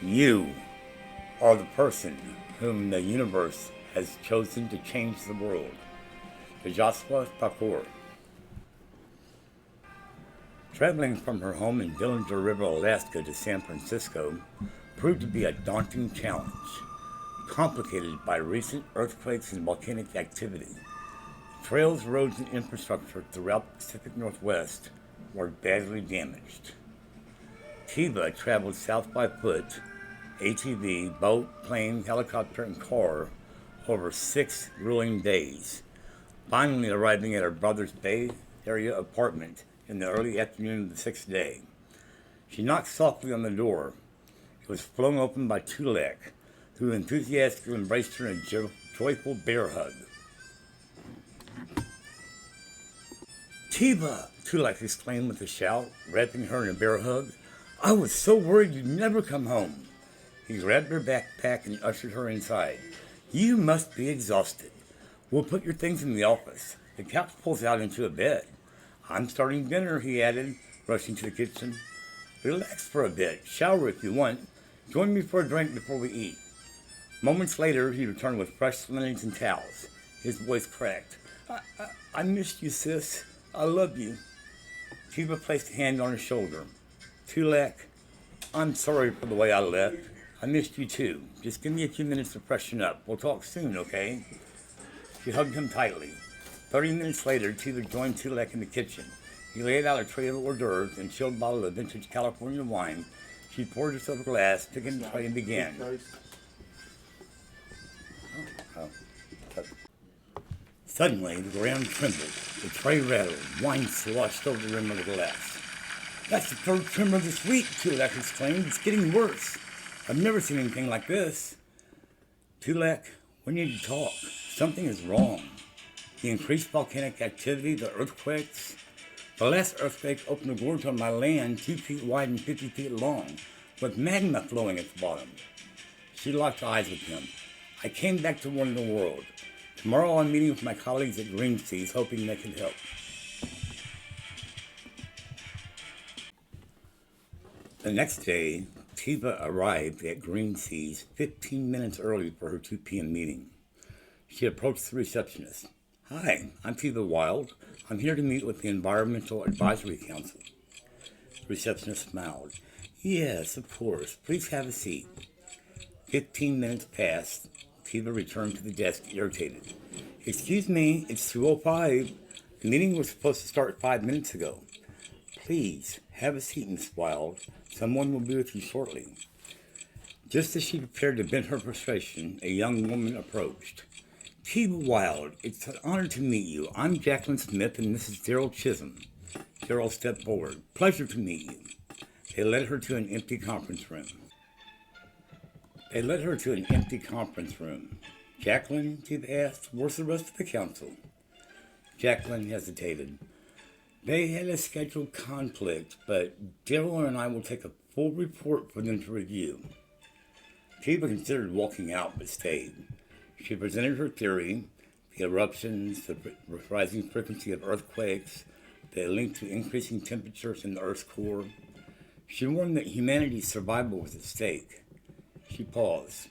You are the person whom the universe has chosen to change the world. To Joshua Thakur. Traveling from her home in Dillinger River, Alaska to San Francisco proved to be a daunting challenge, complicated by recent earthquakes and volcanic activity. Trails, roads, and infrastructure throughout the Pacific Northwest were badly damaged. Tiva traveled south by foot, ATV, boat, plane, helicopter, and car over 6 grueling days, finally arriving at her brother's Bay Area apartment in the early afternoon of the 6th day. She knocked softly on the door. It was flung open by Tulek, who enthusiastically embraced her in a joyful bear hug. "Tiva!" Tulek exclaimed with a shout, wrapping her in a bear hug. "I was so worried you'd never come home." He grabbed her backpack and ushered her inside. "You must be exhausted. We'll put your things in the office." The couch pulls out into a bed. "I'm starting dinner," he added, rushing to the kitchen. "Relax for a bit. Shower if you want. Join me for a drink before we eat." Moments later, he returned with fresh linens and towels. His voice cracked. I missed you, sis. I love you." Tiva placed a hand on his shoulder. "Tulek, I'm sorry for the way I left. I missed you too. Just give me a few minutes to freshen up. We'll talk soon, okay?" She hugged him tightly. 30 minutes later, Tiva joined Tulek in the kitchen. He laid out a tray of hors d'oeuvres and chilled bottle of vintage California wine. She poured herself a glass, took in the tray, and began. Suddenly, the ground trembled. The tray rattled. Wine sloshed over the rim of the glass. "That's the third tremor this week," Tulek exclaimed. "It's getting worse. I've never seen anything like this." "Tulek, we need to talk. Something is wrong. The increased volcanic activity, the earthquakes. The last earthquake opened a gorge on my land 2 feet wide and 50 feet long, with magma flowing at the bottom." She locked eyes with him. "I came back to warn the world. Tomorrow I'm meeting with my colleagues at Green Seas, hoping they can help." The next day, Tiva arrived at Green Seas 15 minutes early for her 2 p.m. meeting. She approached the receptionist. "Hi, I'm Tiva Wild. I'm here to meet with the Environmental Advisory Council." The receptionist smiled. "Yes, of course. Please have a seat." 15 minutes passed. Tiva returned to the desk, irritated. "Excuse me, it's 2:05. The meeting was supposed to start 5 minutes ago." "Please, have a seat, Miss Wild. Someone will be with you shortly." Just as she prepared to vent her frustration, a young woman approached. "Tiva Wild, it's an honor to meet you. I'm Jacqueline Smith, and this is Daryl Chisholm." Daryl stepped forward. "Pleasure to meet you." They led her to an empty conference room. "Jacqueline," Tiva asked, "where's the rest of the council?" Jacqueline hesitated. "They had a scheduled conflict, but Daryl and I will take a full report for them to review." Tiva considered walking out, but stayed. She presented her theory: the eruptions, the rising frequency of earthquakes, the link to increasing temperatures in the Earth's core. She warned that humanity's survival was at stake. She paused.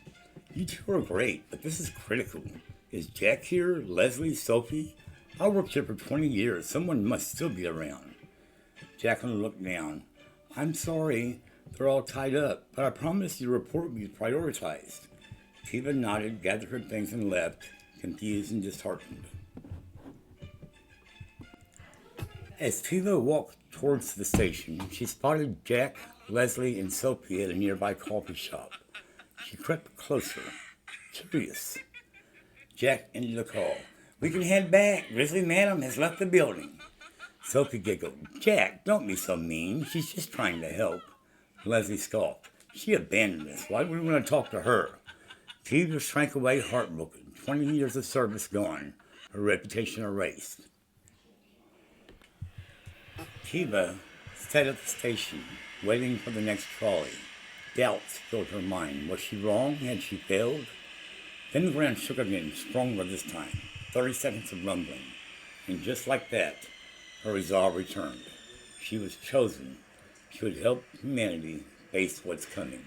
"You two are great, but this is critical. Is Jack here? Leslie? Sophie? I worked here for 20 years. Someone must still be around." Jacqueline looked down. "I'm sorry. They're all tied up, but I promise your report will be prioritized." Tiva nodded, gathered her things, and left, confused and disheartened. As Tiva walked towards the station, she spotted Jack, Leslie, and Sophie at a nearby coffee shop. She crept closer, curious. Jack ended the call. "We can head back. Grizzly Madam has left the building." Sophie giggled. "Jack, don't be so mean. She's just trying to help." Leslie scoffed. "She abandoned us. Why would we want to talk to her?" Tiva shrank away, heartbroken. 20 years of service gone. Her reputation erased. Tiva sat at the station, waiting for the next trolley. Doubts filled her mind. Was she wrong? Had she failed? Then the ground shook again, stronger this time. 30 seconds of rumbling. And just like that, her resolve returned. She was chosen. She would help humanity face what's coming.